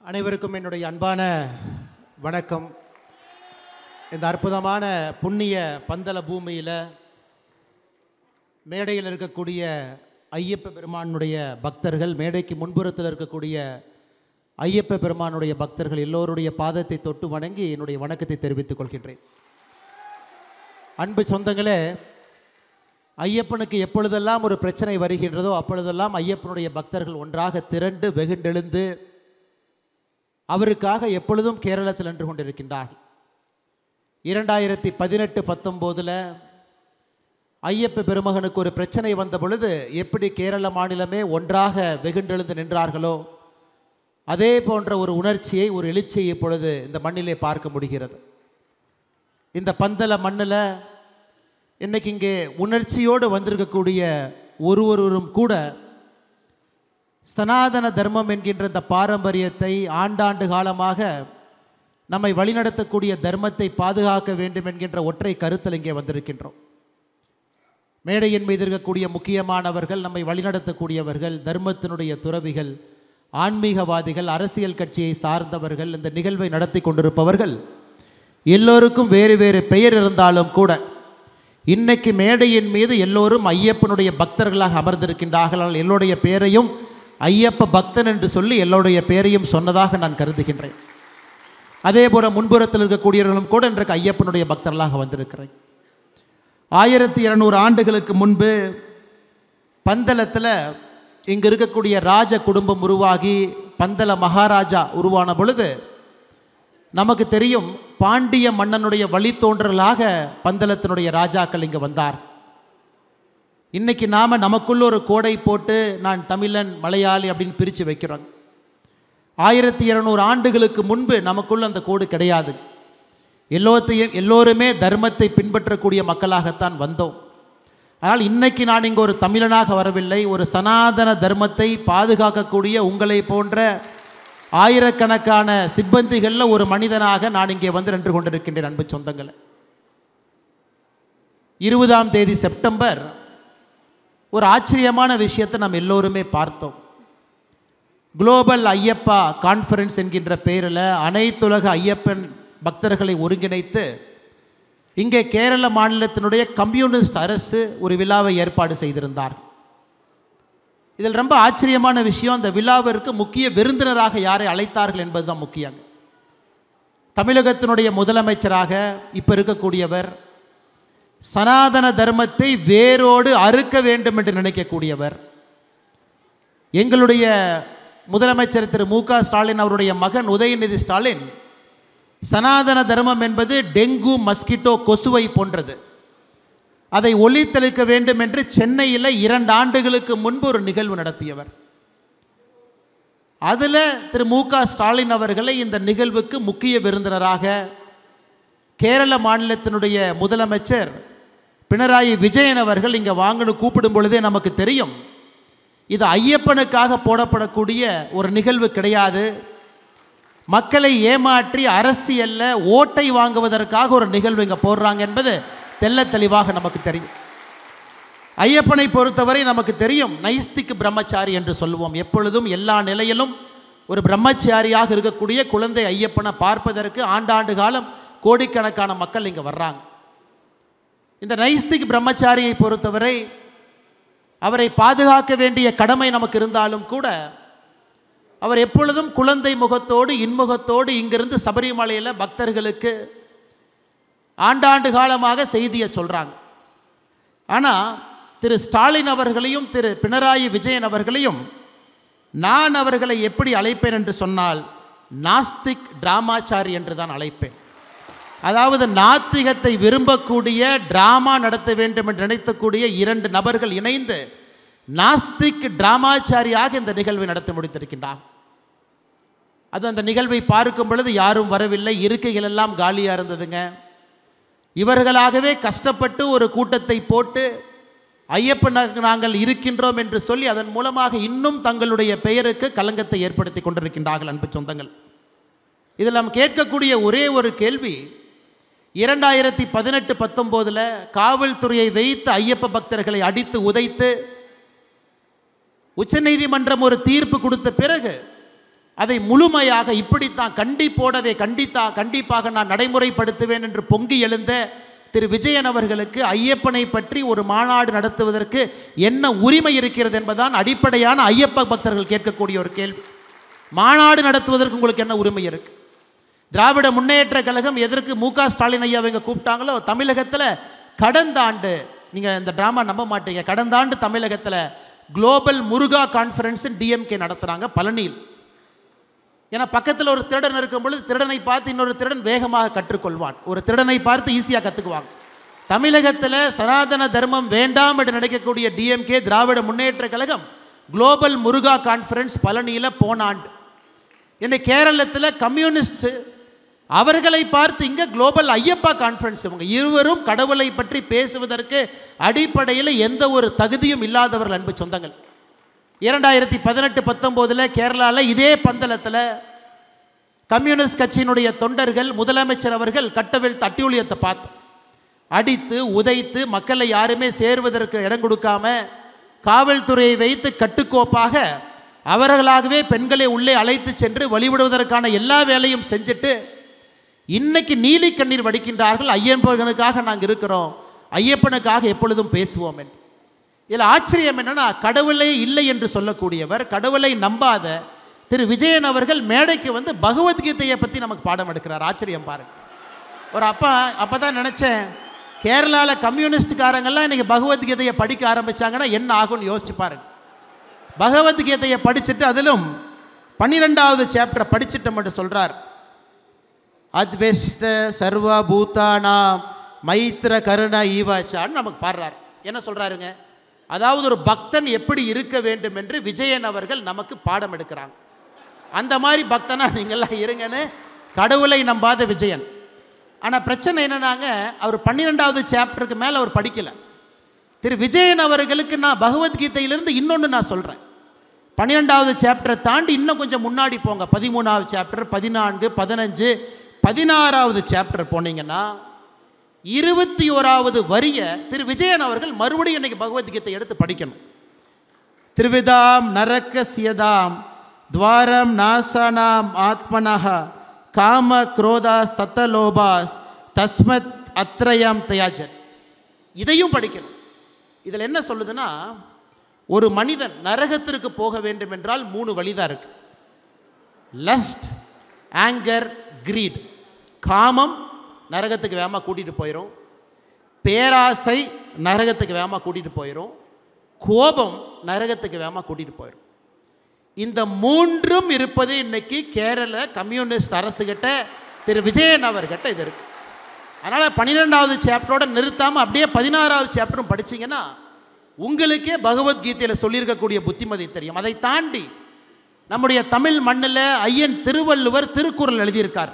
அனைவருக்கும் என்னுடைய அன்பான வணக்கம். இந்த அற்புதமான புண்ணிய பந்தல பூமியில் மேடையில் இருக்கக்கூடிய ஐயப்ப பெருமானுடைய பக்தர்கள், மேடைக்கு முன்புறத்தில் இருக்கக்கூடிய ஐயப்ப பெருமானுடைய பக்தர்கள் எல்லோருடைய பாதத்தை தொட்டு வணங்கி என்னுடைய வணக்கத்தை தெரிவித்துக் கொள்கின்றேன். அன்பு சொந்தங்களே, ஐயப்பனுக்கு எப்பொழுதெல்லாம் ஒரு பிரச்சனை வருகின்றதோ அப்பொழுதெல்லாம் ஐயப்பனுடைய பக்தர்கள் ஒன்றாக திரண்டு வெகுண்டெழுந்து அவருக்காக எப்பொழுதும் கேரளத்தில் நின்று கொண்டிருக்கின்றார்கள். 2018-19 ஐயப்ப பெருமகனுக்கு ஒரு பிரச்சனை வந்த பொழுது எப்படி கேரள மாநிலமே ஒன்றாக வெகுண்டெழுந்து நின்றார்களோ அதே போன்ற ஒரு உணர்ச்சியை, ஒரு எழுச்சியை இப்பொழுது இந்த மண்ணிலே பார்க்க முடிகிறது. இந்த பந்தல மண்ணில் இன்றைக்கி இங்கே உணர்ச்சியோடு வந்திருக்கக்கூடிய ஒருவரும் கூட சனாதன தர்மம் என்கின்ற இந்த பாரம்பரியத்தை, ஆண்டாண்டு காலமாக நம்மை வழிநடத்தக்கூடிய தர்மத்தை பாதுகாக்க வேண்டும் என்கின்ற ஒற்றை கருத்தில் இங்கே வந்திருக்கின்றோம். மேடையின் மீது இருக்கக்கூடிய முக்கியமானவர்கள், நம்மை வழிநடத்தக்கூடியவர்கள், தர்மத்தினுடைய துறவிகள், ஆன்மீகவாதிகள், அரசியல் கட்சியை சார்ந்தவர்கள், இந்த நிகழ்வை நடத்தி கொண்டிருப்பவர்கள் எல்லோருக்கும் வேறு வேறு பெயர் இருந்தாலும் கூட இன்னைக்கு மேடையின் மீது எல்லோரும் ஐயப்பனுடைய பக்தர்களாக அமர்ந்திருக்கின்றார்கள். எல்லோருடைய பேரையும் ஐயப்ப பக்தன் என்று சொல்லி எல்லோருடைய பேரையும் சொன்னதாக நான் கருதுகின்றேன். அதே போல முன்புறத்தில் இருக்கக்கூடியவர்களும் கூட இன்றைக்கு ஐயப்பனுடைய பக்தர்களாக வந்திருக்கிறேன். 1200 ஆண்டுகளுக்கு முன்பு பந்தலத்தில் இங்கு இருக்கக்கூடிய ராஜ குடும்பம் உருவாகி பந்தல மகாராஜா உருவான பொழுது நமக்கு தெரியும், பாண்டிய மன்னனுடைய வழித்தோன்றலாக பந்தலத்தினுடைய ராஜாக்கள் இங்கே வந்தார். இன்றைக்கி நாம் நமக்குள்ள ஒரு கோடை போட்டு நான் தமிழன், மலையாளி அப்படின்னு பிரித்து வைக்கிறோம். 1200 ஆண்டுகளுக்கு முன்பு நமக்குள்ள அந்த கோடு கிடையாது. எல்லோருமே தர்மத்தை பின்பற்றக்கூடிய மக்களாகத்தான் வந்தோம். ஆனால் இன்றைக்கி நான் இங்கே ஒரு தமிழனாக வரவில்லை, ஒரு சனாதன தர்மத்தை பாதுகாக்கக்கூடிய உங்களை போன்ற ஆயிரக்கணக்கான சிப்பந்திகளில் ஒரு மனிதனாக நான் இங்கே வந்து நின்று கொண்டிருக்கின்றேன். அன்பு சொந்தங்களை, 20ஆம் தேதி செப்டம்பர் ஒரு ஆச்சரியமான விஷயத்தை நாம் எல்லோருமே பார்த்தோம். குளோபல் ஐயப்பா கான்ஃபரன்ஸ் என்கின்ற பெயரில் அனைத்துலக ஐயப்பன் பக்தர்களை ஒருங்கிணைத்து இங்கே கேரள மாநிலத்தினுடைய கம்யூனிஸ்ட் அரசு ஒரு விழாவை ஏற்பாடு செய்திருந்தார். இதில் ரொம்ப ஆச்சரியமான விஷயம், அந்த விழாவிற்கு முக்கிய விருந்தினராக யாரை அழைத்தார்கள் என்பதுதான் முக்கியம். தமிழகத்தினுடைய முதலமைச்சராக இப்போ இருக்கக்கூடியவர், சனாதன தர்மத்தை வேரோடு அறுக்க வேண்டும் என்று நினைக்கக்கூடியவர், எங்களுடைய முதலமைச்சர் திரு மு க ஸ்டாலின் அவருடைய மகன் உதயநிதி ஸ்டாலின் சனாதன தர்மம் என்பது டெங்கு, மஸ்கிட்டோ, கொசுவை போன்றது, அதை ஒழித்தளிக்க வேண்டும் என்று சென்னையில் 2 ஆண்டுகளுக்கு முன்பு ஒரு நிகழ்வு நடத்தியவர். அதில் திரு மு க ஸ்டாலின் அவர்களை இந்த நிகழ்வுக்கு முக்கிய விருந்தினராக கேரள மாநிலத்தினுடைய முதலமைச்சர் பினராயி விஜயன் அவர்கள் இங்கே வாங்கன்னு கூப்பிடும் பொழுதே நமக்கு தெரியும், இது ஐயப்பனுக்காக போடப்படக்கூடிய ஒரு நிகழ்வு கிடையாது, மக்களை ஏமாற்றி அரசியலில் ஓட்டை வாங்குவதற்காக ஒரு நிகழ்வு இங்கே போடுறாங்க என்பது தெல்ல தெளிவாக நமக்கு தெரியும். ஐயப்பனை பொறுத்தவரை நமக்கு தெரியும், நைஸ்திக் பிரம்மச்சாரி என்று சொல்லுவோம். எப்பொழுதும் எல்லா நிலையிலும் ஒரு பிரம்மச்சாரியாக இருக்கக்கூடிய குழந்தை ஐயப்பனை பார்ப்பதற்கு ஆண்டாண்டு காலம் கோடிக்கணக்கான மக்கள் இங்கே வர்றாங்க. இந்த நைஸ்திக் பிரம்மச்சாரியை பொறுத்தவரை அவரை பாதுகாக்க வேண்டிய கடமை நமக்கு இருந்தாலும் கூட அவர் எப்பொழுதும் குழந்தை முகத்தோடு, இன்முகத்தோடு இங்கிருந்து சபரிமலையில் பக்தர்களுக்கு ஆண்டாண்டு காலமாக செய்தியை சொல்கிறாங்க. ஆனால் திரு ஸ்டாலின் அவர்களையும் திரு பினராயி விஜயன் அவர்களையும் நான் அவர்களை எப்படி அழைப்பேன் என்று சொன்னால், நாஸ்திக் டிராமாச்சாரி என்று தான் அழைப்பேன். அதாவது நாத்திகத்தை விரும்பக்கூடிய, டிராமா நடத்த வேண்டும் என்று நினைக்கக்கூடிய 2 நபர்கள் இணைந்து நாஸ்திக் டிராமாச்சாரியாக இந்த நிகழ்வை நடத்தி முடித்திருக்கின்றார். அது அந்த நிகழ்வை பார்க்கும் பொழுது யாரும் வரவில்லை, இருக்கைகள் எல்லாம் காலியாக இருந்ததுங்க. இவர்களாகவே கஷ்டப்பட்டு ஒரு கூட்டத்தை போட்டு ஐயப்பனுக்கு நாங்கள் இருக்கின்றோம் என்று சொல்லி அதன் மூலமாக இன்னும் தங்களுடைய பெயருக்கு களங்கத்தை ஏற்படுத்தி கொண்டிருக்கின்றார்கள். அன்பு சொந்தங்கள், இதில் நாம் கேட்கக்கூடிய ஒரே ஒரு கேள்வி, 2018-19 காவல்துறையை வைத்து ஐயப்ப பக்தர்களை அடித்து உதைத்து உச்சநீதிமன்றம் ஒரு தீர்ப்பு கொடுத்த பிறகு அதை முழுமையாக இப்படித்தான் கண்டிப்போடவே கண்டிப்பாக நான் நடைமுறைப்படுத்துவேன் என்று பொங்கி எழுந்த திரு விஜயன் அவர்களுக்கு ஐயப்பனை பற்றி ஒரு மாநாடு நடத்துவதற்கு என்ன உரிமை இருக்கிறது என்பதுதான் அடிப்படையான ஐயப்ப பக்தர்கள் கேட்கக்கூடிய ஒரு கேள்வி. மாநாடு நடத்துவதற்கு உங்களுக்கு என்ன உரிமை இருக்கு? திராவிட முன்னேற்ற கழகம் எதற்கு மு.க. ஸ்டாலின் ஐயா அவங்க கூப்பிட்டாங்களோ, தமிழகத்தில் கடந்த ஆண்டு, நீங்கள் இந்த ட்ராமா நம்ப மாட்டீங்க, கடந்த ஆண்டு தமிழகத்தில் குளோபல் முருகா கான்ஃபரன்ஸ் டிஎம்கே நடத்துகிறாங்க பழனியில். ஏன்னா பக்கத்தில் ஒரு திருடன் இருக்கும் பொழுது திருடனை பார்த்து இன்னொரு திருடன் வேகமாக கற்றுக்கொள்வான், ஒரு திருடனை பார்த்து ஈஸியாக கற்றுக்குவாங்க. தமிழகத்தில் சனாதன தர்மம் வேண்டாம் என்று நினைக்கக்கூடிய டிஎம்கே திராவிட முன்னேற்ற கழகம் குளோபல் முருகா கான்ஃபரன்ஸ் பழனியில் போன ஆண்டு. இன்னைக்கு கேரளத்தில் கம்யூனிஸ்ட் அவர்களை பார்த்து இங்கே குளோபல் ஐயப்பா கான்ஃபரன்ஸ். இவங்க இருவரும் கடவுளை பற்றி பேசுவதற்கு அடிப்படையில் எந்த ஒரு தகுதியும் இல்லாதவர்கள் அன்பு சொந்தங்கள். 2018-19 கேரளாவில் இதே பந்தளத்தில் கம்யூனிஸ்ட் கட்சியினுடைய தொண்டர்கள் முதலமைச்சர் அவர்கள் கட்டவிழ்த்து அட்டூழியத்தை பார்த்தோம். அடித்து உதைத்து மக்களை யாருமே சேருவதற்கு இடம் கொடுக்காம காவல்துறையை வைத்து கட்டுக்கோப்பாக அவர்களாகவே பெண்களை உள்ளே அழைத்து சென்று வழிவிடுவதற்கான எல்லா வேலையும் செஞ்சுட்டு இன்னைக்கு நீலி கண்ணீர் வடிக்கின்றார்கள். ஐயப்பனுக்காக நாங்கள் இருக்கிறோம், ஐயப்பனுக்காக எப்பொழுதும் பேசுவோம் என்று. இதில் ஆச்சரியம் என்னன்னா, கடவுளே இல்லை என்று சொல்லக்கூடியவர், கடவுளை நம்பாத திரு விஜயன் அவர்கள் மேடைக்கு வந்து பகவத்கீதையை பற்றி நமக்கு பாடம் எடுக்கிறார். ஆச்சரியம் பாருங்க. ஒரு அப்போ தான் நினச்சேன், கேரளாவில் கம்யூனிஸ்டுக்காரங்கெல்லாம் இன்றைக்கி பகவத்கீதையை படிக்க ஆரம்பித்தாங்கன்னா என்ன ஆகும்னு யோசிச்சு பாருங்க. பகவத்கீதையை படிச்சுட்டு அதிலும் 12வது சாப்டரை படிச்சுட்டு மட்டும் சொல்கிறார், அத்வெஷ்ட சர்வபூதானா மைத்ர கருண ஈவாச்சான்னு நமக்கு பாடுறார். என்ன சொல்கிறாருங்க? அதாவது ஒரு பக்தன் எப்படி இருக்க வேண்டும் என்று விஜயன் அவர்கள் நமக்கு பாடம் எடுக்கிறாங்க. அந்த மாதிரி பக்தனா நீங்கள்லாம் இருங்கன்னு கடவுளை நம்பாத விஜயன். ஆனால் பிரச்சனை என்னன்னாங்க, அவர் 12வது சாப்டருக்கு மேலே அவர் படிக்கலை. திரு விஜயன் அவர்களுக்கு நான் பகவத்கீதையிலிருந்து இன்னொன்று நான் சொல்கிறேன். 12வது சாப்டரை தாண்டி இன்னும் கொஞ்சம் முன்னாடி போங்க, 13வது சாப்டர், 14, 15, 16வது சாப்டர் போனீங்கன்னா 21வது வரிய திரு விஜயன் அவர்கள் மறுபடியும் இன்னைக்கு பகவத்கீதை எடுத்து படிக்கணும். திருவிதாம் நரக்க சியதாம் துவாரம் நாசனாம் ஆத்மனஹ காம குரோதாஸ் தத்தலோபாஸ் தஸ்மத் அத்ரயம் தயாஜன். இதையும் படிக்கணும். இதில் என்ன சொல்லுதுன்னா, ஒரு மனிதன் நரகத்திற்கு போக வேண்டும் என்றால் 3 வழிதான் இருக்கு. Lust, anger, greed. காமம் நரகத்துக்கு வேகமாக கூட்டிகிட்டு போயிடும், பேராசை நரகத்துக்கு வேகமாக கூட்டிகிட்டு போயிடும், கோபம் நரகத்துக்கு வேகமாக கூட்டிகிட்டு போயிடும். இந்த 3ம் இருப்பது இன்னைக்கு கேரள கம்யூனிஸ்ட் அரசுகிட்ட திரு விஜயன் அவர்கிட்ட இது இருக்கு. அதனால் 12வது சாப்டரோட நிறுத்தாமல் அப்படியே 16வது சாப்டரும் படிச்சிங்கன்னா உங்களுக்கே பகவத்கீதையில் சொல்லியிருக்கக்கூடிய புத்திமதி தெரியும். அதை தாண்டி நம்முடைய தமிழ் மண்ணில் ஐயன் திருவள்ளுவர் திருக்குறள் எழுதியிருக்கார்.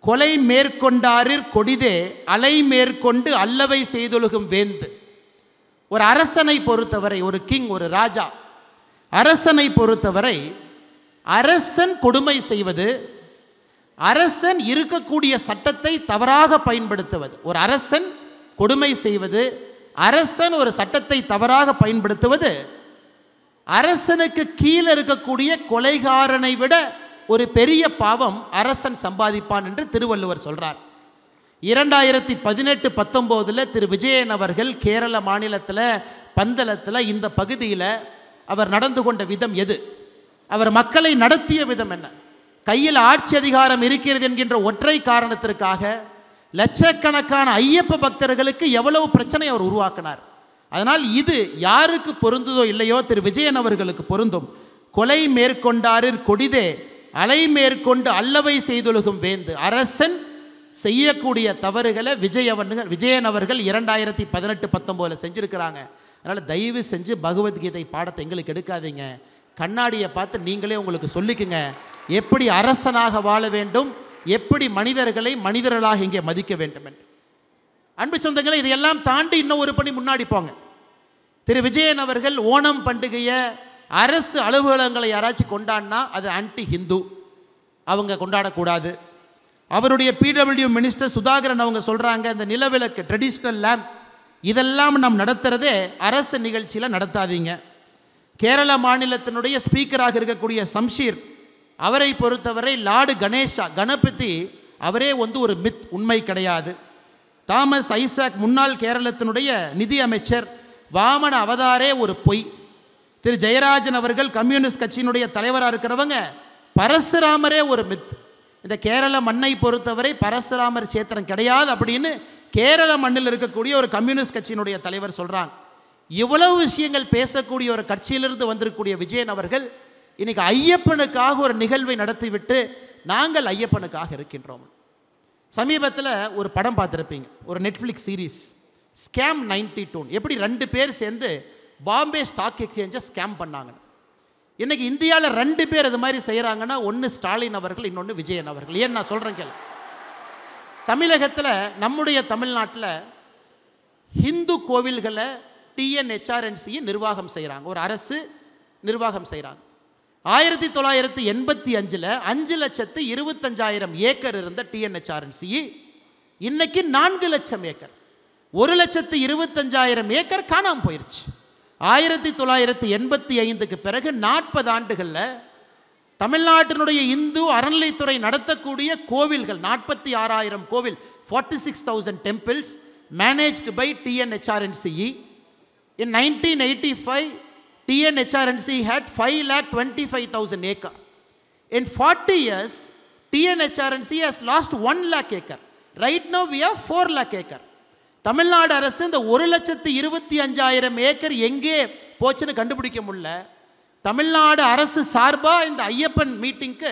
கொலை மேற்கொண்டாரிற் கொடிதே அலை மேற்கொண்டு அல்லவை செய்தொழுகும் வேந்து. ஒரு அரசனை பொறுத்தவரை, ஒரு கிங், ஒரு ராஜா, அரசனை பொறுத்தவரை அரசன் கொடுமை செய்வது, அரசன் இருக்கக்கூடிய சட்டத்தை தவறாக பயன்படுத்துவது, ஒரு அரசன் கொடுமை செய்வது, அரசன் ஒரு சட்டத்தை தவறாக பயன்படுத்துவது அரசனுக்கு கீழே இருக்கக்கூடிய கொலைகாரனை விட ஒரு பெரிய பாவம் அரசன் சம்பாதிப்பான் என்று திருவள்ளுவர் சொல்றார். 2018-19 திரு விஜயன் அவர்கள் கேரள மாநிலத்தில் பந்தளத்தில் இந்த பகுதியில் அவர் நடந்து கொண்ட விதம் எது, அவர் மக்களை நடத்திய விதம் என்ன, கையில் ஆட்சி அதிகாரம் இருக்கிறது என்கின்ற ஒற்றை காரணத்திற்காக லட்சக்கணக்கான ஐயப்ப பக்தர்களுக்கு எவ்வளவு பிரச்சனை அவர் உருவாக்கினார். அதனால் இது யாருக்கு பொருந்துதோ இல்லையோ திரு விஜயன் அவர்களுக்கு பொருந்தும். கொலை மேற்கொண்டாரிற் கொடிதே அலை மேற்கொண்டு அல்லவை செய்தொழுகும் வேந்து. அரசன் செய்யக்கூடிய தவறுகளை விஜயன் அவர்கள் 2018-19 செஞ்சுருக்கிறாங்க. அதனால் தயவு செஞ்சு பகவத்கீதை பாடத்தை எங்களுக்கு எடுக்காதீங்க. கண்ணாடியை பார்த்து நீங்களே உங்களுக்கு சொல்லிக்குங்க, எப்படி அரசனாக வாழ வேண்டும், எப்படி மனிதர்களை மனிதர்களாக இங்கே மதிக்க வேண்டும் என்று. அன்பு சொந்தங்களை, இதையெல்லாம் தாண்டி இன்னும் ஒரு பணி முன்னாடி போங்க. திரு விஜயன் அவர்கள் ஓணம் பண்டிகையை அரசு அலுவலகங்களை யாராச்சும் கொண்டாடினா அது ஆன்டி ஹிந்து, அவங்க கொண்டாடக்கூடாது. அவருடைய பிடபிள்யூ மினிஸ்டர் சுதாகரன் அவங்க சொல்கிறாங்க, இந்த நிலவிளக்கு ட்ரெடிஷ்னல் லேம்ப் இதெல்லாம் நாம் நடத்துகிறதே அரசு நிகழ்ச்சியில் நடத்தாதீங்க. கேரள மாநிலத்தினுடைய ஸ்பீக்கராக இருக்கக்கூடிய சம்ஷீர் அவரை பொறுத்தவரை லார்டு கணபதி அவரே ஒரு மித், உண்மை கிடையாது. தாமஸ் ஐசாக் முன்னாள் கேரளத்தினுடைய நிதி அமைச்சர், வாமன அவதாரே ஒரு பொய். திரு ஜெயராஜன் அவர்கள் கம்யூனிஸ்ட் கட்சியினுடைய தலைவராக இருக்கிறவங்க, பரசுராமரே ஒரு மித். இந்த கேரள மண்ணை பொறுத்தவரை பரசுராமர் சேத்திரம் கிடையாது அப்படின்னு கேரள மண்ணில் இருக்கக்கூடிய ஒரு கம்யூனிஸ்ட் கட்சியினுடைய தலைவர் சொல்கிறாங்க. இவ்வளவு விஷயங்கள் பேசக்கூடிய ஒரு கட்சியிலிருந்து வந்திருக்கக்கூடிய விஜயன் அவர்கள் இன்னைக்கு ஐயப்பனுக்காக ஒரு நிகழ்வை நடத்திவிட்டு நாங்கள் ஐயப்பனுக்காக இருக்கின்றோம். சமீபத்தில் ஒரு படம் பார்த்துருப்பீங்க, ஒரு நெட்ஃப்ளிக்ஸ் சீரீஸ் ஸ்கேம் 92. எப்படி 2 பேர் சேர்ந்து பாம்பே ஸ்டாக் எக்ஸ்சேஞ்சை ஸ்கேம் பண்ணாங்க. இன்றைக்கி இந்தியாவில் 2 பேர் இது மாதிரி செய்கிறாங்கன்னா, ஒன்று ஸ்டாலின் அவர்கள், இன்னொன்று விஜயன் அவர்கள். ஏன் நான் சொல்கிறேன் கேளு. தமிழகத்தில், நம்முடைய தமிழ்நாட்டில் ஹிந்து கோவில்களை டிஎன்ஹெச்ஆர்என்சி நிர்வாகம் செய்கிறாங்க, ஒரு அரசு நிர்வாகம் செய்கிறாங்க. 1985 5,25,000 ஏக்கர் இருந்த டிஎன்ஹெச்ஆர்என்சி இன்னைக்கு 4 லட்சம் ஏக்கர், 1,25,000 ஏக்கர் காணாமல் போயிடுச்சு. 1985க்கு பிறகு 40 ஆண்டுகளில் தமிழ்நாட்டினுடைய இந்து அறநிலைத்துறை நடத்தக்கூடிய கோவில்கள் 46,000 கோவில், 46,000 temples managed by TNHRNCE. In 1985, TNHRNC had 5,25,000 acres. In 40 years, TNHRNC has lost 1 lakh acre. Right now we have 4 lakh acre. Tamil Nadu அரசு இந்த 1,25,000 ஏக்கர் எங்கே போச்சுன்னு கண்டுபிடிக்க முடியல. தமிழ்நாடு அரசு சார்பாக இந்த ஐயப்பன் மீட்டிங்க்கு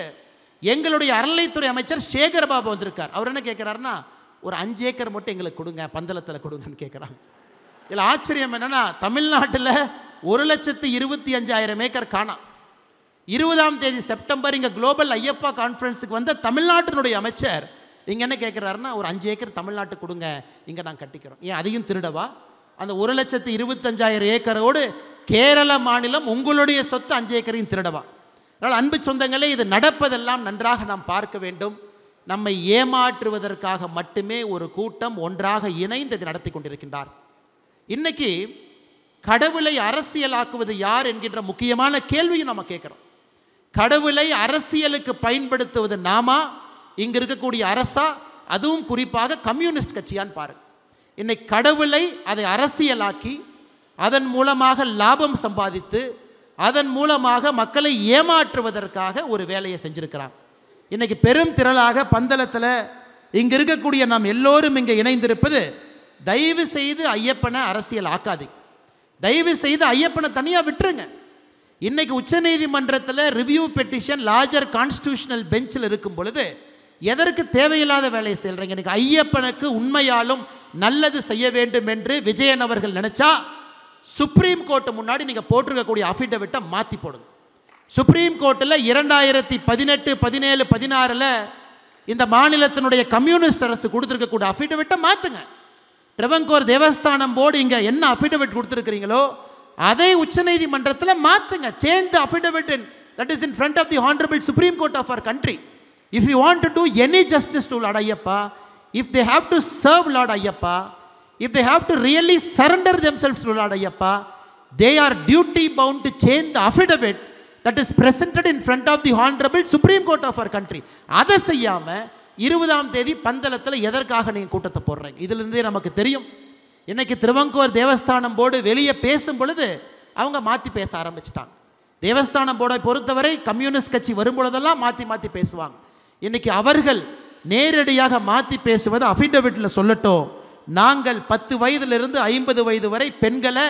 எங்களுடைய அறநிலைத்துறை அமைச்சர் சேகர் பாபு வந்திருக்கார். அவர் என்ன கேட்குறாருன்னா, ஒரு 5 ஏக்கர் மட்டும் எங்களுக்கு கொடுங்க, பந்தளத்தில் கொடுங்கன்னு கேட்குறாங்க. இதில் ஆச்சரியம் என்னென்னா, தமிழ்நாட்டில் 1,25,000 ஏக்கர் காணா. 20ஆம் தேதி செப்டம்பர் இங்கே குளோபல் ஐயப்பா கான்ஃபரன்ஸுக்கு வந்த தமிழ்நாட்டினுடைய அமைச்சர் இங்கே என்ன கேட்குறாருன்னா, ஒரு 5 ஏக்கர் தமிழ்நாட்டு கொடுங்க, இங்கே நான் கட்டிக்கிறோம். ஏன் அதையும் திருடவா? அந்த 1,25,000 ஏக்கரோடு கேரள மாநிலம் உங்களுடைய சொத்து 5 ஏக்கரையும் திருடவா? அதனால் அன்பு சொந்தங்களே, இது நடப்பதெல்லாம் நன்றாக நாம் பார்க்க வேண்டும். நம்மை ஏமாற்றுவதற்காக மட்டுமே ஒரு கூட்டம் ஒன்றாக இணைந்து இதை நடத்தி கொண்டிருக்கின்றார். இன்னைக்கு கடவுளை அரசியலாக்குவது யார் என்கின்ற முக்கியமான கேள்வியும் நம்ம கேட்குறோம். கடவுளை அரசியலுக்கு பயன்படுத்துவது நாமா, இங்கே இருக்கக்கூடிய அரசா, அதுவும் குறிப்பாக கம்யூனிஸ்ட் கட்சியான்னு பாருங்க. இன்னைக்கு கடவுளை அதை அரசியலாக்கி அதன் மூலமாக லாபம் சம்பாதித்து அதன் மூலமாக மக்களை ஏமாற்றுவதற்காக ஒரு வேலையை செஞ்சிருக்கிறாங்க. இன்னைக்கு பெரும் திரளாக பந்தளத்தில் இங்கே இருக்கக்கூடிய நாம் எல்லோரும் இங்கே இணைந்திருப்பது, தயவு செய்து ஐயப்பனை அரசியல் ஆக்காதீங்க, தயவு செய்து ஐயப்பனை தனியாக விட்டுருங்க. இன்னைக்கு உச்சநீதிமன்றத்தில் ரிவ்யூ பெட்டிஷன் லார்ஜர் கான்ஸ்டிடியூஷனல் பெஞ்சில் இருக்கும் பொழுது எதற்கு தேவையில்லாத வேலையை செய்கிறீங்க? இன்னைக்கு ஐயப்பனுக்கு உண்மையாலும் நல்லது செய்ய வேண்டும் என்று விஜயன் அவர்கள் நினைச்சா சுப்ரீம் கோர்ட்டு முன்னாடி நீங்கள் போட்டிருக்கக்கூடிய அஃபிடவிட்டை மாற்றி போடுங்க. சுப்ரீம் கோர்ட்டில் 2018, 17, 16 இந்த மாநிலத்தினுடைய கம்யூனிஸ்ட் அரசு கொடுத்துருக்கக்கூடிய அஃபிடவிட்டை மாற்றுங்க. ட்ரெவங்கோர் தேவஸ்தானம் போர்டு இங்கே என்ன அஃபிடவிட் கொடுத்துருக்கிறீங்களோ அதை உச்சநீதிமன்றத்தில் மாற்றுங்க. Change the affidavit that is in front of the honourable Supreme Court of our country. If you want to do any justice to Lord Ayyappa, if they have to serve Lord Ayyappa, if they have to really surrender themselves to Lord Ayyappa, they are duty bound to change the affidavit that is presented in front of the Honorable Supreme Court of our country. அதை செய்யாமல் 20ஆம் தேதி பந்தளத்தில் எதற்காக நீங்கள் கூட்டத்தை போடுறீங்க? இதிலிருந்தே நமக்கு தெரியும். இன்னைக்கு திருவங்கூர் தேவஸ்தானம் போர்டு வெளியே பேசும் பொழுது அவங்க மாற்றி பேச ஆரம்பிச்சிட்டாங்க. தேவஸ்தானம் போர்டை பொறுத்தவரை கம்யூனிஸ்ட் கட்சி வரும்பொழுதெல்லாம் மாற்றி மாற்றி பேசுவாங்க. இன்னைக்கு அவர்கள் நேரடியாக மாற்றி பேசுவது அஃபிடவிட்டில் சொல்லட்டும், நாங்கள் 10 வயதிலிருந்து 50 வயது வரை பெண்களை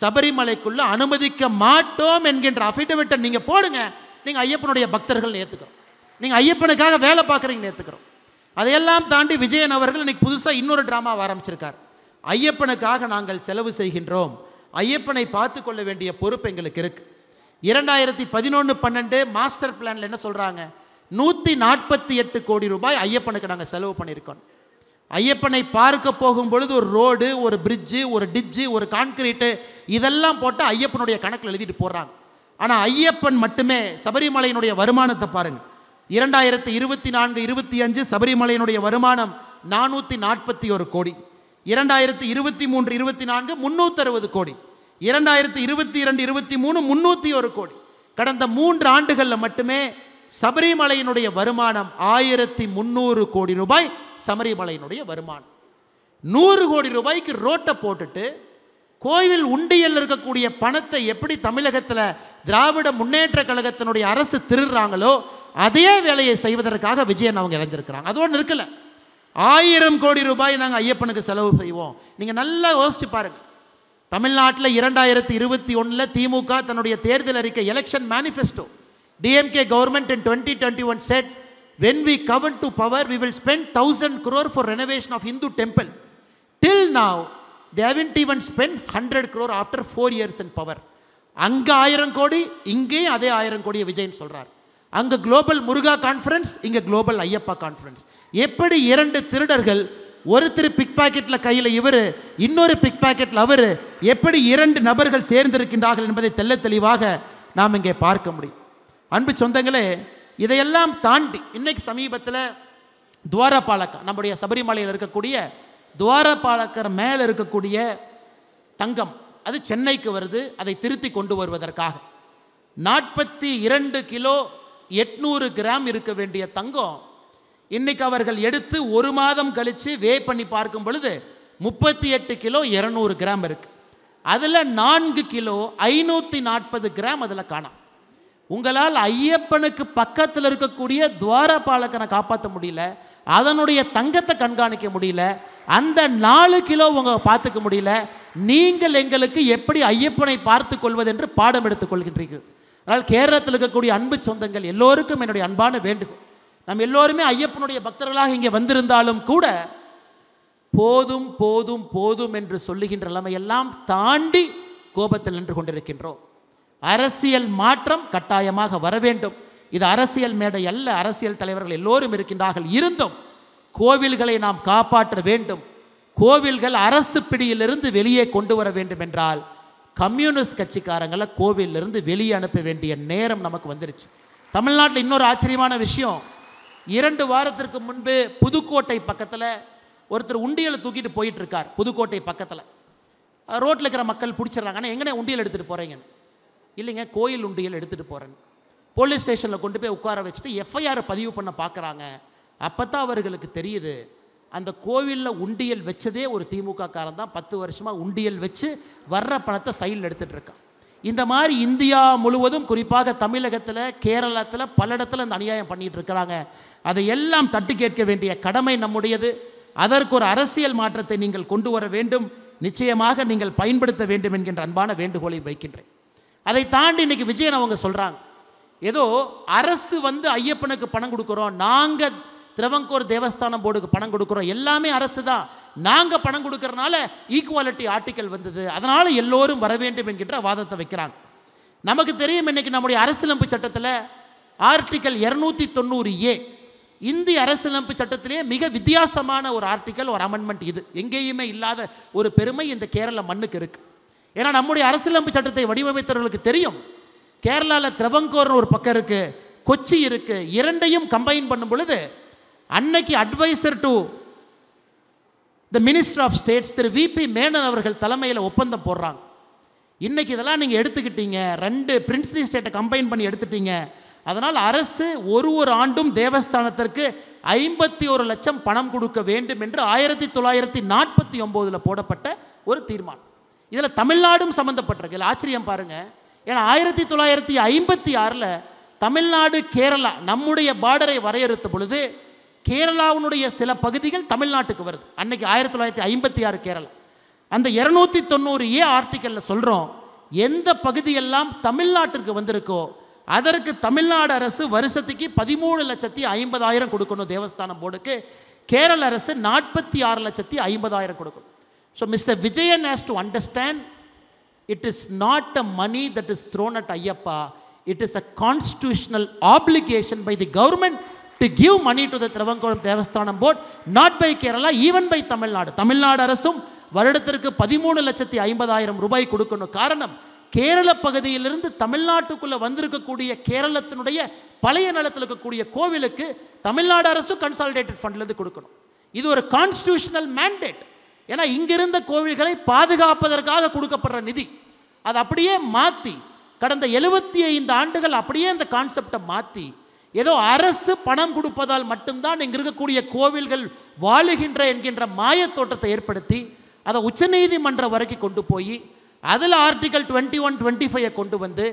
சபரிமலைக்குள்ள அனுமதிக்க மாட்டோம் என்கின்ற அஃபிடவிட்டை நீங்கள் போடுங்க. நீங்கள் ஐயப்பனுடைய பக்தர்கள் ஏற்றுக்கிறோம், நீங்கள் ஐயப்பனுக்காக வேலை பார்க்குறீங்கன்னு ஏற்றுக்கிறோம். அதையெல்லாம் தாண்டி விஜயன் அவர்கள் இன்னைக்கு புதுசாக இன்னொரு ட்ராமாவை ஆரம்பிச்சிருக்கார். ஐயப்பனுக்காக நாங்கள் செலவு செய்கின்றோம், ஐயப்பனை பார்த்து கொள்ள வேண்டிய பொறுப்பு எங்களுக்கு இருக்குது. 2011-12 மாஸ்டர் பிளானில் என்ன சொல்கிறாங்க? 148 கோடி ரூபாய் ஐயப்பனுக்கு நாங்கள் செலவு பண்ணியிருக்கோம். ஐயப்பனை பார்க்க போகும் பொழுது ஒரு ரோடு, ஒரு பிரிட்ஜு, ஒரு டிட்ஜு, ஒரு கான்கிரீட்டு இதெல்லாம் போட்டு ஐயப்பனுடைய கணக்கில் எழுதிட்டு போடுறாங்க. ஆனால் ஐயப்பன் மட்டுமே சபரிமலையினுடைய வருமானத்தை பாருங்கள். 2024-25 சபரிமலையினுடைய வருமானம் 441 கோடி, 2023-24 360 கோடி, 2022-23 301 கோடி. கடந்த 3 ஆண்டுகளில் மட்டுமே சபரிமலையினுடைய வருமானம் 1300 கோடி ரூபாய். சபரிமலையினுடைய வருமானம் 100 கோடி ரூபாய்க்கு ரோட்டை போட்டுட்டு கோவில் உண்டியல் இருக்கக்கூடிய பணத்தை எப்படி தமிழகத்தில் திராவிட முன்னேற்ற கழகத்தினுடைய அரசு திருடுறாங்களோ அதே வேலையை செய்வதற்காக விஜயன் அவங்க இழந்திருக்கிறாங்க. அது ஒன்று இருக்குல்ல, 1000 கோடி ரூபாய் நாங்கள் ஐயப்பனுக்கு செலவு செய்வோம். நீங்கள் நல்லா யோசிச்சு பாருங்க. தமிழ்நாட்டில் 2021 திமுக தன்னுடைய தேர்தல் அறிக்கை election manifesto, DMK government in 2021 said, when we come to power, we will spend 1000 crore for renovation of Hindu temple. Till now, they haven't even spent 100 crore after 4 years in power. அங்கே 1000 கோடி, இங்கேயும் அதே 1000 கோடியை விஜயன் சொல்கிறார். அங்கே global முருகா conference, இங்கே global Ayyappa conference. எப்படி 2 திருடர்கள், ஒருத்தர் பிக் பாக்கெட்டில் கையில் இவர், இன்னொரு பிக் பாக்கெட்டில் அவர், எப்படி 2 நபர்கள் சேர்ந்திருக்கின்றார்கள் என்பதை தெள்ள தெளிவாக நாம் இங்கே பார்க்க முடியும். அன்பு சொந்தங்களே, இதையெல்லாம் தாண்டி இன்னைக்கு சமீபத்தில் துவாரபாலகர், நம்முடைய சபரிமலையில் இருக்கக்கூடிய துவாரபாலகர் மேலே இருக்கக்கூடிய தங்கம் அது சென்னைக்கு வருது. அதை திருத்தி கொண்டு வருவதற்காக 42 கிலோ 800 கிராம் இருக்க வேண்டிய தங்கம் இன்னைக்கு அவர்கள் எடுத்து 1 மாதம் கழித்து வே பண்ணி பார்க்கும் பொழுது 38 கிலோ 200 கிராம் இருக்கு. அதில் 4 கிலோ 540 கிராம் அதில் காணாம். உங்களால் ஐயப்பனுக்கு பக்கத்தில் இருக்கக்கூடிய துவாரபாலகனை காப்பாற்ற முடியல, அதனுடைய தங்கத்தை கண்காணிக்க முடியல, அந்த 4 கிலோ உங்கள் பார்த்துக்க முடியல. நீங்கள் எங்களுக்கு எப்படி ஐயப்பனை பார்த்து கொள்வது என்று பாடம் எடுத்துக் கொள்கின்றீர்கள். அதனால் கேரளத்தில் இருக்கக்கூடிய அன்பு சொந்தங்கள் எல்லோருக்கும் என்னுடைய அன்பான வேண்டுகோள், நம்ம எல்லோருமே ஐயப்பனுடைய பக்தர்களாக இங்கே வந்திருந்தாலும் கூட போதும் போதும் போதும் என்று சொல்லுகின்ற நிலைமையெல்லாம் தாண்டி கோபத்தில் நின்று கொண்டிருக்கின்றோம். அரசியல் மாற்றம் கட்டாயமாக வர வேண்டும். இது அரசியல் மேடை அல்ல, அரசியல் தலைவர்கள் எல்லோரும் இருக்கின்றார்கள். இருந்தும் கோவில்களை நாம் காப்பாற்ற வேண்டும். கோவில்கள் அரசு பிடியிலிருந்து வெளியே கொண்டு வர வேண்டும் என்றால் கம்யூனிஸ்ட் கட்சிக்காரங்களை கோவிலிருந்து வெளியே அனுப்ப வேண்டிய நேரம் நமக்கு வந்துருச்சு. தமிழ்நாட்டில் இன்னொரு ஆச்சரியமான விஷயம், 2 வாரத்திற்கு முன்பு புதுக்கோட்டை பக்கத்தில் ஒருத்தர் உண்டியலை தூக்கிட்டு போயிட்டு இருக்கார். புதுக்கோட்டை பக்கத்தில் ரோட்டில் இருக்கிற மக்கள் பிடிச்சிடறாங்க. ஆனால் எங்கனே உண்டியல் எடுத்துகிட்டு போகிறீங்கன்னு. இல்லைங்க, கோயில் உண்டியல் எடுத்துகிட்டு போகிறேன்னு. போலீஸ் ஸ்டேஷனில் கொண்டு போய் உட்கார வச்சுட்டு FIR பதிவு பண்ண பார்க்குறாங்க. அப்போ தான் அவர்களுக்கு தெரியுது, அந்த கோவிலில் உண்டியல் வச்சதே ஒரு திமுக காரன் தான். 10 வருஷமாக உண்டியல் வச்சு வர்ற பணத்தை சைடில் எடுத்துகிட்டு இருக்கான். இந்த மாதிரி இந்தியா முழுவதும், குறிப்பாக தமிழகத்தில், கேரளத்தில் பல இடத்துல இந்த அநியாயம் பண்ணிகிட்டு இருக்கிறாங்க. அதையெல்லாம் தட்டி கேட்க வேண்டிய கடமை நம்முடையது. அதற்கு ஒரு அரசியல் மாற்றத்தை நீங்கள் கொண்டு வர வேண்டும். நிச்சயமாக நீங்கள் பயன்படுத்த வேண்டும் என்கின்ற அன்பான வேண்டுகோளை வைக்கின்றேன். அதை தாண்டி இன்றைக்கி விஜயன் அவங்க சொல்கிறாங்க, ஏதோ அரசு ஐயப்பனுக்கு பணம் கொடுக்குறோம், நாங்கள் திருவங்கூர் தேவஸ்தானம் போர்டுக்கு பணம் கொடுக்குறோம், எல்லாமே அரசு தான், நாங்கள் பணம் கொடுக்கறனால ஈக்குவாலிட்டி ஆர்டிக்கல் வந்தது, அதனால் எல்லோரும் வர வேண்டும் என்கின்ற வாதத்தை வைக்கிறாங்க. நமக்கு தெரியும், இன்றைக்கி நம்முடைய அரசியலமைப்பு சட்டத்தில் ஆர்டிக்கல் 290A, இந்திய அரசியலமைப்பு சட்டத்திலேயே மிக வித்தியாசமான ஒரு ஆர்டிக்கல், ஒரு அமெண்ட்மெண்ட். இது எங்கேயுமே இல்லாத ஒரு பெருமை இந்த கேரள மண்ணுக்கு இருக்குது. ஏன்னா நம்முடைய அரசியலமைப்பு சட்டத்தை வடிவமைத்தவர்களுக்கு தெரியும், கேரளாவில் திரவங்கோர்னு ஒரு பக்கம் இருக்குது, கொச்சி இருக்குது. இரண்டையும் கம்பைன் பண்ணும் பொழுது அன்னைக்கு advisor to the minister of states திரு VP மேனன் அவர்கள் தலைமையில் ஒப்பந்தம் போடுறாங்க. இன்றைக்கி இதெல்லாம் நீங்கள் எடுத்துக்கிட்டீங்க, 2 பிரின்ஸ்லி ஸ்டேட்டை கம்பைன் பண்ணி எடுத்துட்டீங்க. அதனால் அரசு ஒரு ஆண்டும் தேவஸ்தானத்திற்கு 51 லட்சம் பணம் கொடுக்க வேண்டும் என்று 1949 போடப்பட்ட ஒரு தீர்மானம். இதில் தமிழ்நாடும் சம்மந்தப்பட்டிருக்கு. இதில் ஆச்சரியம் பாருங்கள், ஏன்னா 1956 தமிழ்நாடு கேரளா நம்முடைய பார்டரை வரையறுத்த பொழுது கேரளாவுடைய சில பகுதிகள் தமிழ்நாட்டுக்கு வருது. அன்னைக்கு 1956 கேரளா. அந்த 290A ஆர்டிக்கலில் சொல்கிறோம், எந்த பகுதியெல்லாம் தமிழ்நாட்டிற்கு வந்திருக்கோ அதற்கு தமிழ்நாடு அரசு வருஷத்துக்கு 13,50,000 கொடுக்கணும் தேவஸ்தானம் போர்டுக்கு. கேரள அரசு 46,50,000 கொடுக்கணும். So mister Vijayan has to understand, it is not a money that is thrown at Ayyappa. It is a constitutional obligation by the government to give money to the Travancore Devasthanam Board, not by Kerala, even by Tamil Nadu. Tamil Nadu அரசும் வருடத்திற்கு 13,50,000 ரூபாய் கொடுக்கணும். காரணம், கேரள பகுதியிலிருந்து தமிழ்நாட்டுக்குள்ளே வந்திருக்கக்கூடிய கேரளத்தினுடைய பழைய நிலத்தில் இருக்கக்கூடிய கோவிலுக்கு தமிழ்நாடு அரசும் கன்சாலிடேட்டட் ஃபண்ட்லேருந்து கொடுக்கணும். இது ஒரு கான்ஸ்டியூஷனல் மேண்டேட். ஏன்னா இங்கிருந்த கோவில்களை பாதுகாப்பதற்காக கொடுக்கப்படுற நிதி, அதை அப்படியே மாற்றி கடந்த 75 ஆண்டுகள் அப்படியே அந்த கான்செப்டை மாற்றி ஏதோ அரசு பணம் கொடுப்பதால் மட்டும்தான் இங்கே இருக்கக்கூடிய கோவில்கள் வாழுகின்ற என்கின்ற மாயத்தோட்டத்தை ஏற்படுத்தி அதை உச்சநீதிமன்றம் வரைக்கும் கொண்டு போய் அதில் ஆர்டிகல் 21, 25 கொண்டு வந்து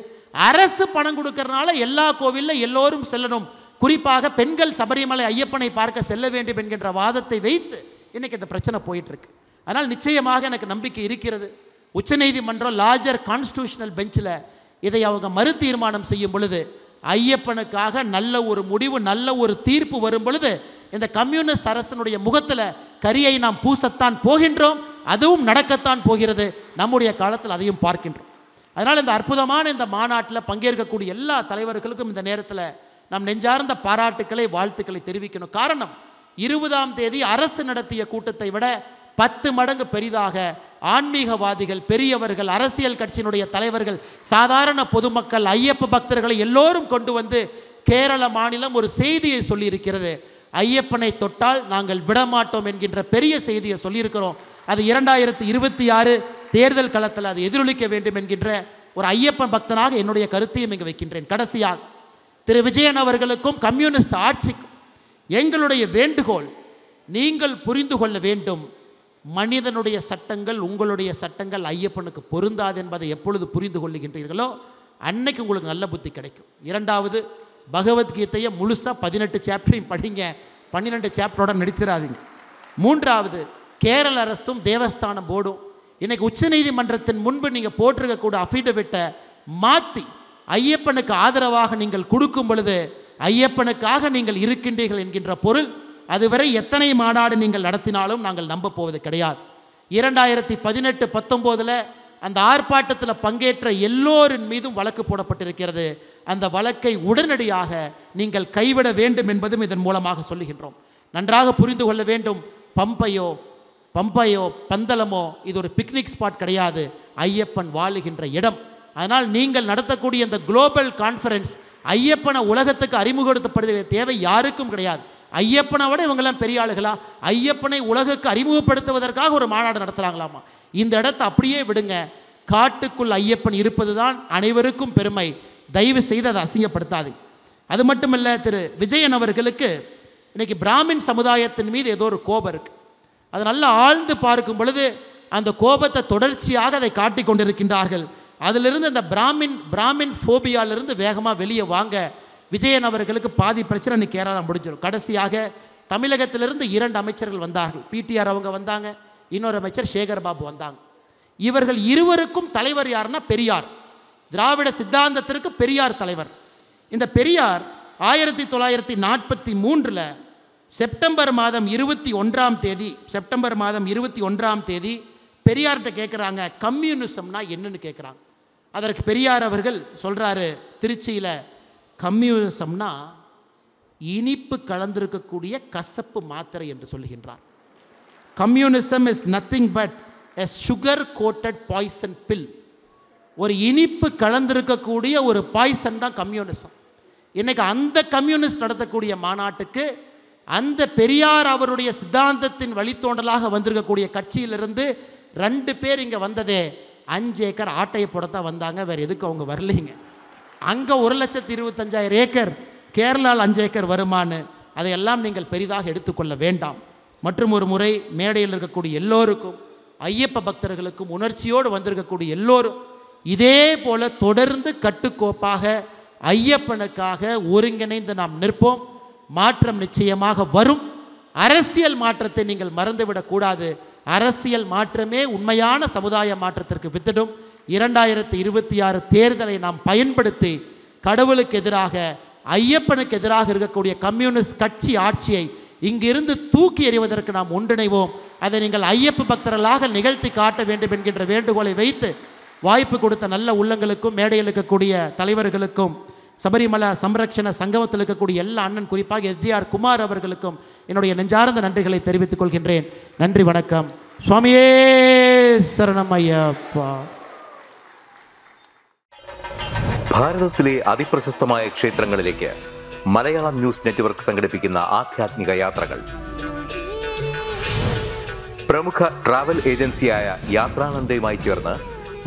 அரசு பணம் கொடுக்கறதுனால எல்லா கோவிலில் எல்லோரும் செல்லணும், குறிப்பாக பெண்கள் சபரிமலை ஐயப்பனை பார்க்க செல்ல வேண்டும் என்கின்ற வாதத்தை வைத்து இன்றைக்கி இந்த பிரச்சனை போயிட்டுருக்கு. அதனால் நிச்சயமாக எனக்கு நம்பிக்கை இருக்கிறது. உச்சநீதிமன்றம் லார்ஜர் கான்ஸ்டிடியூஷனல் பெஞ்சில் இதை அவங்க மறு தீர்மானம் செய்யும் பொழுது ஐயப்பனுக்காக நல்ல ஒரு முடிவு, நல்ல ஒரு தீர்ப்பு வரும் பொழுது இந்த கம்யூனிஸ்ட் அரசனுடைய முகத்தில் கரியை நாம் பூசத்தான் போகின்றோம். அதுவும் நடக்கத்தான் போகிறது. நம்முடைய காலத்தில் அதையும் பார்க்கின்றோம். அதனால் இந்த அற்புதமான இந்த மாநாட்டில் பங்கேற்கக்கூடிய எல்லா தலைவர்களுக்கும் இந்த நேரத்தில் நாம் நெஞ்சார்ந்த பாராட்டுக்களை, வாழ்த்துக்களை தெரிவிக்கணும். காரணம், 20ஆம் தேதி அரசு நடத்திய கூட்டத்தை விட 10 மடங்கு பெரிதாக ஆன்மீகவாதிகள், பெரியவர்கள், அரசியல் கட்சியினுடைய தலைவர்கள், சாதாரண பொதுமக்கள், ஐயப்ப பக்தர்களை எல்லோரும் கொண்டு வந்து கேரள மாநிலம் ஒரு செய்தியை சொல்லியிருக்கிறது. ஐயப்பனை தொட்டால் நாங்கள் விடமாட்டோம் என்கின்ற பெரிய செய்தியை சொல்லியிருக்கிறோம். அது 2026 தேர்தல் களத்தில் அது எதிரொலிக்க வேண்டும் என்கின்ற ஒரு ஐயப்பன் பக்தனாக என்னுடைய கருத்தையும் இங்கு வைக்கின்றேன். கடைசியாக திரு விஜயன் அவர்களுக்கும் கம்யூனிஸ்ட் ஆட்சிக்கும் எங்களுடைய வேண்டுகோள், நீங்கள் புரிந்து கொள்ள வேண்டும், மனிதனுடைய சட்டங்கள், உங்களுடைய சட்டங்கள் ஐயப்பனுக்கு பொருந்தாது என்பதை எப்பொழுது புரிந்து கொள்ளுகின்றீர்களோ அன்னைக்கு உங்களுக்கு நல்ல புத்தி கிடைக்கும். 2வது, பகவத்கீதையை முழுசாக 18 சாப்டரையும் படிங்க, 12 சாப்டரோட நடிச்சிடாதீங்க. 3வது, கேரள அரசும் தேவஸ்தானம் போர்டும் இன்றைக்கி உச்சநீதிமன்றத்தின் முன்பு நீங்கள் போட்டிருக்கக்கூடிய அஃபிடவிட்டை மாற்றி ஐயப்பனுக்கு ஆதரவாக நீங்கள் கொடுக்கும் பொழுது ஐயப்பனுக்காக நீங்கள் இருக்கின்றீர்கள் என்கின்ற பொருள். அதுவரை எத்தனை மாநாடு நீங்கள் நடத்தினாலும் நாங்கள் நம்ப போவது கிடையாது. 2018, 19 அந்த ஆர்ப்பாட்டத்தில் பங்கேற்ற எல்லோரின் மீதும் வழக்கு போடப்பட்டிருக்கிறது. அந்த வழக்கை உடனடியாக நீங்கள் கைவிட வேண்டும் என்பதும் இதன் மூலமாக சொல்லுகின்றோம். நன்றாக புரிந்து கொள்ள வேண்டும், பம்பையோ பந்தலமோ இது ஒரு பிக்னிக் ஸ்பாட் கிடையாது, ஐயப்பன் வாழுகின்ற இடம். அதனால் நீங்கள் நடத்தக்கூடிய இந்த குளோபல் கான்ஃபரன்ஸ் ஐயப்பனை உலகத்துக்கு அறிமுகப்படுத்த தேவை யாருக்கும் கிடையாது. ஐயப்பனை விட இவங்கெல்லாம் பெரிய ஆளுகளா? ஐயப்பனை உலகுக்கு அறிமுகப்படுத்துவதற்காக ஒரு மாநாடு நடத்துகிறாங்களாமா? இந்த இடத்தை அப்படியே விடுங்க. காட்டுக்குள் ஐயப்பன் இருப்பது தான் அனைவருக்கும் பெருமை. தயவு செய்து அதை அசிங்கப்படுத்தாது. அது மட்டுமல்ல, திரு விஜயன் அவர்களுக்கு இன்றைக்கி பிராமின் சமுதாயத்தின் மீது ஏதோ ஒரு கோபம் இருக்குது. அதை நல்லா ஆழ்ந்து பார்க்கும் பொழுது அந்த கோபத்தை தொடர்ச்சியாக அதை காட்டி கொண்டிருக்கின்றார்கள். அதிலிருந்து அந்த பிராமின் ஃபோபியாலிருந்து வேகமாக வெளியே வாங்க. விஜயன் அவர்களுக்கு பாதி பிரச்சனை இன்னைக்கு கேரளா முடிஞ்சிடும். கடைசியாக தமிழகத்திலிருந்து 2 அமைச்சர்கள் வந்தார்கள். பிடிஆர் அவங்க வந்தாங்க, இன்னொரு அமைச்சர் சேகர் பாபு வந்தாங்க. இவர்கள் இருவருக்கும் தலைவர் யாருன்னா பெரியார். திராவிட சித்தாந்தத்திற்கு பெரியார் தலைவர். இந்த பெரியார் 1943 செப்டம்பர் மாதம் 21ஆம் தேதி பெரியார்கிட்ட கேட்குறாங்க, கம்யூனிசம்னா என்னன்னு கேட்குறாங்க. அதற்கு பெரியார் அவர்கள் சொல்கிறாரு திருச்சியில், கம்யூனிசம்னா இனிப்பு கலந்திருக்கக்கூடிய கசப்பு மாத்திரை என்று சொல்லுகின்றார். Communism is nothing but a sugar coated poison pill. ஒரு இனிப்பு கலந்திருக்கக்கூடிய ஒரு பாய்சன் தான் கம்யூனிசம். இன்றைக்கி அந்த கம்யூனிஸ்ட் நடத்தக்கூடிய மாநாட்டுக்கு அந்த பெரியார் அவருடைய சித்தாந்தத்தின் வழித்தோன்றலாக வந்திருக்கக்கூடிய கட்சியிலிருந்து 2 பேர் இங்கே வந்ததே 5 ஏக்கர் ஆட்டையை போடத்தான் வந்தாங்க, வேறு எதுக்கு அவங்க வரலைங்க. அங்கே 1,25,000 ஏக்கர், கேரளாவில் 5 ஏக்கர் வருமானு, அதையெல்லாம் நீங்கள் பெரிதாக எடுத்துக்கொள்ள வேண்டாம். மற்றும் ஒரு முறை மேடையில் இருக்கக்கூடிய எல்லோருக்கும், ஐயப்ப பக்தர்களுக்கும், உணர்ச்சியோடு வந்திருக்கக்கூடிய எல்லோரும் இதே போல தொடர்ந்து கட்டுக்கோப்பாக ஐயப்பனுக்காக ஒருங்கிணைந்து நாம் நிற்போம். மாற்றம் நிச்சயமாக வரும். அரசியல் மாற்றத்தை நீங்கள் மறந்துவிடக்கூடாது. அரசியல் மாற்றமே உண்மையான சமுதாய மாற்றத்திற்கு வித்திடும். 2026 தேர்தலை நாம் பயன்படுத்தி கடவுளுக்கு எதிராக, ஐயப்பனுக்கு எதிராக இருக்கக்கூடிய கம்யூனிஸ்ட் கட்சி ஆட்சியை இங்கிருந்து தூக்கி எறிவதற்கு நாம் ஒன்றிணைவோம். அதை நீங்கள் ஐயப்ப பக்தர்களாக நிகழ்த்தி காட்ட வேண்டும் என்கின்ற வேண்டுகோளை வைத்து வாய்ப்பு கொடுத்த நல்ல உள்ளங்களுக்கும், மேடையில் இருக்கக்கூடிய தலைவர்களுக்கும், சபரிமலை சம்ரக்ஷண சங்கமத்தில் இருக்கக்கூடிய எல்லா அண்ணன், குறிப்பாக எஸ்ஜிஆர் குமார் அவர்களுக்கும் என்னுடைய நெஞ்சார்ந்த நன்றிகளை தெரிவித்துக் கொள்கின்றேன். நன்றி, வணக்கம். சுவாமியே சரணம் ஐயப்பா. ഭാരതത്തിലെ അതിപ്രശസ്തമായ ക്ഷേത്രങ്ങളിലേക്ക് മലയാളം ന്യൂസ് നെറ്റ്വർക്ക് സംഘടിപ്പിക്കുന്ന ആധ്യാത്മിക യാത്രകൾ. പ്രമുഖ ട്രാവൽ ഏജൻസിയായ യാത്രാനന്ദയുമായി ചേർന്ന്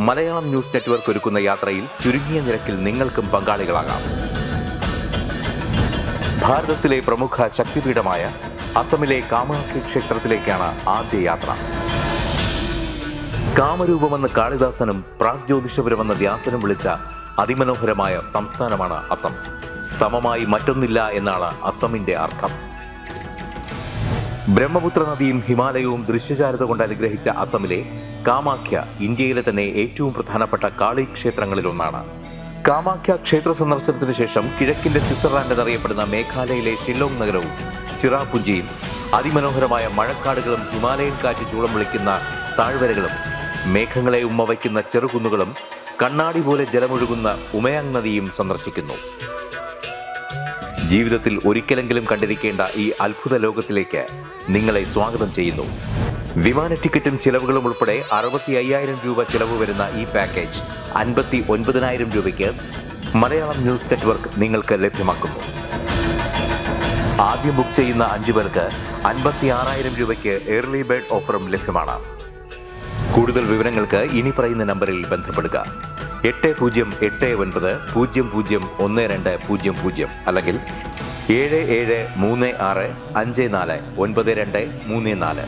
മലയാളം ന്യൂസ് നെറ്റ്വർക്ക് ഒരുക്കുന്ന യാത്രയിൽ ചുരുങ്ങിയ നിരക്കിൽ നിങ്ങൾക്കും പങ്കാളികളാകാം. ഭാരതത്തിലെ പ്രമുഖ ശക്തിപീഠമായ അസമിലെ കാമാഖ്യ ക്ഷേത്രത്തിലേക്കാണ് ആദ്യ യാത്ര. കാമരൂപമെന്ന് കാളിദാസനും പ്രാഗ്ജ്യോതിഷപുരമെന്ന് വ്യാസനും വിളിച്ച അതിമനോഹരമായ സംസ്ഥാനമാണ് അസം. സമമായി മറ്റൊന്നില്ല എന്നാണ് അസമിന്റെ അർത്ഥം. ബ്രഹ്മപുത്ര നദിയും ഹിമാലയവും ദൃശ്യചാരുത കൊണ്ട് അനുഗ്രഹിച്ച അസമിലെ കാമാഖ്യ ഇന്ത്യയിലെ തന്നെ ഏറ്റവും പ്രധാനപ്പെട്ട കാളി ക്ഷേത്രങ്ങളിലൊന്നാണ്. കാമാഖ്യ ക്ഷേത്ര സന്ദർശനത്തിന് ശേഷം കിഴക്കിന്റെ സ്വിറ്റ്സർലാൻഡ് എന്നറിയപ്പെടുന്ന മേഘാലയയിലെ ഷില്ലോങ് നഗരവും ചിറാപുഞ്ചിയും അതിമനോഹരമായ മഴക്കാടുകളും ഹിമാലയൻ കാറ്റ് ചൂളം വിളിക്കുന്ന താഴ്വരകളും മേഘങ്ങളെ ഉമ്മവയ്ക്കുന്ന ചെറുകുന്നുകളും കണ്ണാടി പോലെ ജലമൊഴുകുന്ന ഉമയാങ് നദിയും സന്ദർശിക്കുന്നു. ജീവിതത്തിൽ ഒരിക്കലെങ്കിലും കണ്ടിരിക്കേണ്ട ഈ അത്ഭുത ലോകത്തിലേക്ക് നിങ്ങളെ സ്വാഗതം ചെയ്യുന്നു. വിമാന ടിക്കറ്റും ചിലവുകളും ഉൾപ്പെടെ 65,000 രൂപ ചിലവ് വരുന്ന ഈ പാക്കേജ് 59,000 രൂപയ്ക്ക് മലയാളം ന്യൂസ് നെറ്റ്വർക്ക് നിങ്ങൾക്ക് ലഭ്യമാക്കുന്നു. ആദ്യം ബുക്ക് ചെയ്യുന്ന 5 പേർക്ക് 56,000 രൂപയ്ക്ക് ഏർലി ബേർഡ് ഓഫറും ലഭ്യമാണ്. കൂടുതൽ വിവരങ്ങൾക്ക് ഇനി പറയുന്ന നമ്പറിൽ ബന്ധപ്പെടുക. 8089001200 അല്ലെങ്കിൽ 7736549234.